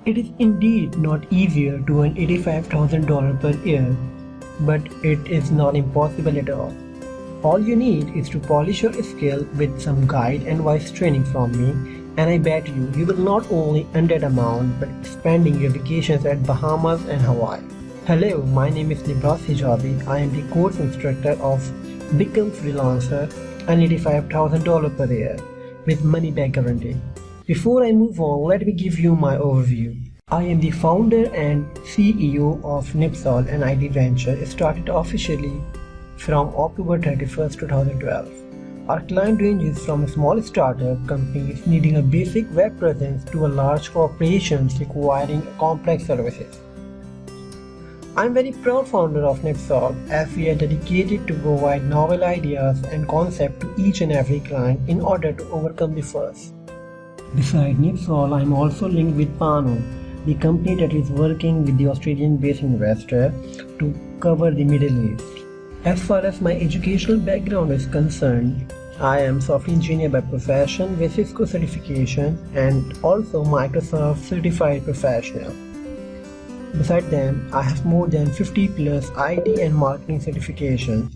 It is indeed not easier to earn $85,000 per year, but it is not impossible at all. All you need is to polish your skill with some guide and voice training from me, and I bet you will not only earn that amount but spending your vacations at Bahamas and Hawaii. Hello, my name is Nibras Hijabi. I am the course instructor of Become Freelancer and $85,000 per year with money back guarantee. Before I move on, let me give you my overview. I am the founder and CEO of Nipsol, an IT venture started officially from October 31st, 2012. Our client ranges from small startup companies needing a basic web presence to large corporations requiring complex services. I am very proud founder of Nipsol as we are dedicated to provide novel ideas and concepts to each and every client in order to overcome the first. Besides Nipsol, I am also linked with Pano, the company that is working with the Australian-based investor to cover the Middle East. As far as my educational background is concerned, I am software engineer by profession with Cisco certification and also Microsoft certified professional. Besides them, I have more than 50 plus IT and marketing certifications.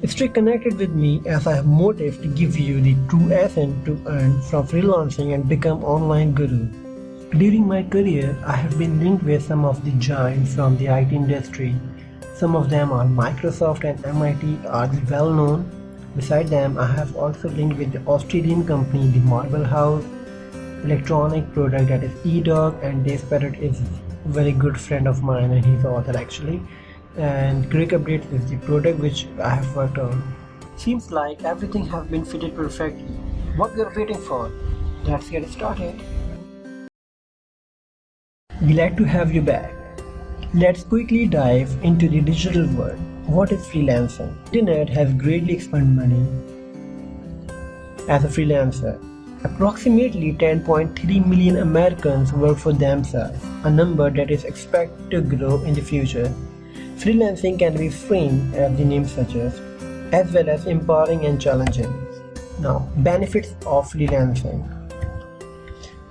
Stay connected with me as I have motive to give you the true essence to earn from freelancing and become online guru. During my career, I have been linked with some of the giants from the IT industry. Some of them are Microsoft and MIT are the well known. Beside them, I have also linked with the Australian company the Marble House, electronic product that is eDog, and Dave Parrott is a very good friend of mine and he's the author actually. And Quick Updates is the product which I have worked on. Seems like everything has been fitted perfectly. What we are waiting for? Let's get started. Glad to have you back. Let's quickly dive into the digital world. What is freelancing? Internet has greatly expanded money as a freelancer. Approximately 10.3 million Americans work for themselves, a number that is expected to grow in the future. Freelancing can be freeing, as the name suggests, as well as empowering and challenging. Now, benefits of freelancing.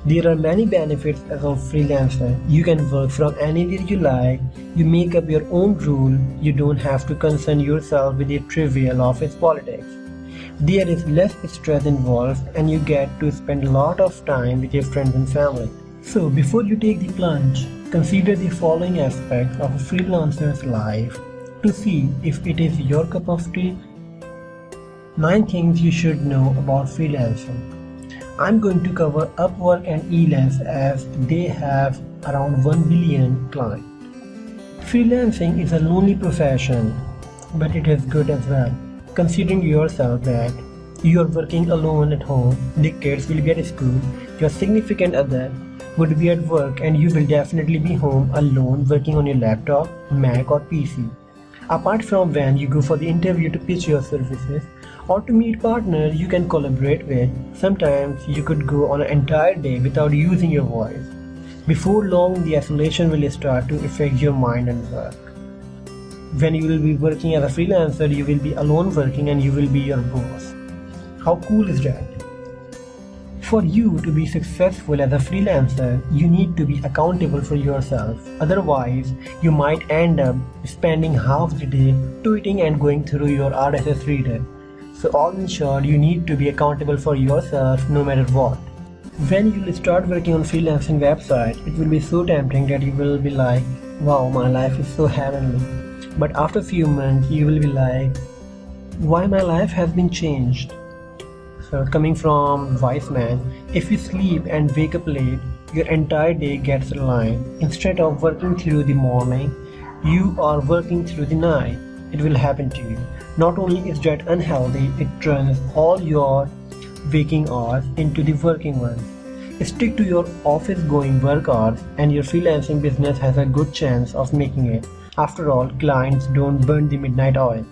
There are many benefits as a freelancer. You can work from anywhere you like, you make up your own rule, you don't have to concern yourself with the trivial office politics. There is less stress involved and you get to spend a lot of time with your friends and family. So before you take the plunge, consider the following aspects of a freelancer's life to see if it is your cup of tea. 9 things you should know about freelancing. I'm going to cover Upwork and Freelance as they have around 1 billion clients. Freelancing is a lonely profession, but it is good as well. Considering yourself that you are working alone at home, the kids will be at school, your significant other would be at work, and you will definitely be home alone working on your laptop, Mac or PC. Apart from when you go for the interview to pitch your services or to meet partners you can collaborate with, sometimes you could go on an entire day without using your voice. Before long, the isolation will start to affect your mind and work. When you will be working as a freelancer, you will be alone working and you will be your boss. How cool is that? For you to be successful as a freelancer, you need to be accountable for yourself. Otherwise, you might end up spending half the day tweeting and going through your RSS reader. So all in short, you need to be accountable for yourself no matter what. When you will start working on freelancing website, it will be so tempting that you will be like, wow, my life is so heavenly. But after a few months, you will be like, why my life has been changed? So coming from wise man, if you sleep and wake up late, your entire day gets aligned. Instead of working through the morning, you are working through the night. It will happen to you. Not only is that unhealthy, it turns all your waking hours into the working ones. Stick to your office going work hours and your freelancing business has a good chance of making it. After all, clients don't burn the midnight oil.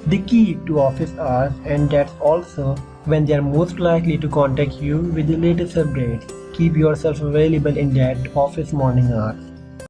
They keep to office hours, and that's also when they are most likely to contact you with the latest updates. Keep yourself available in that office morning hours.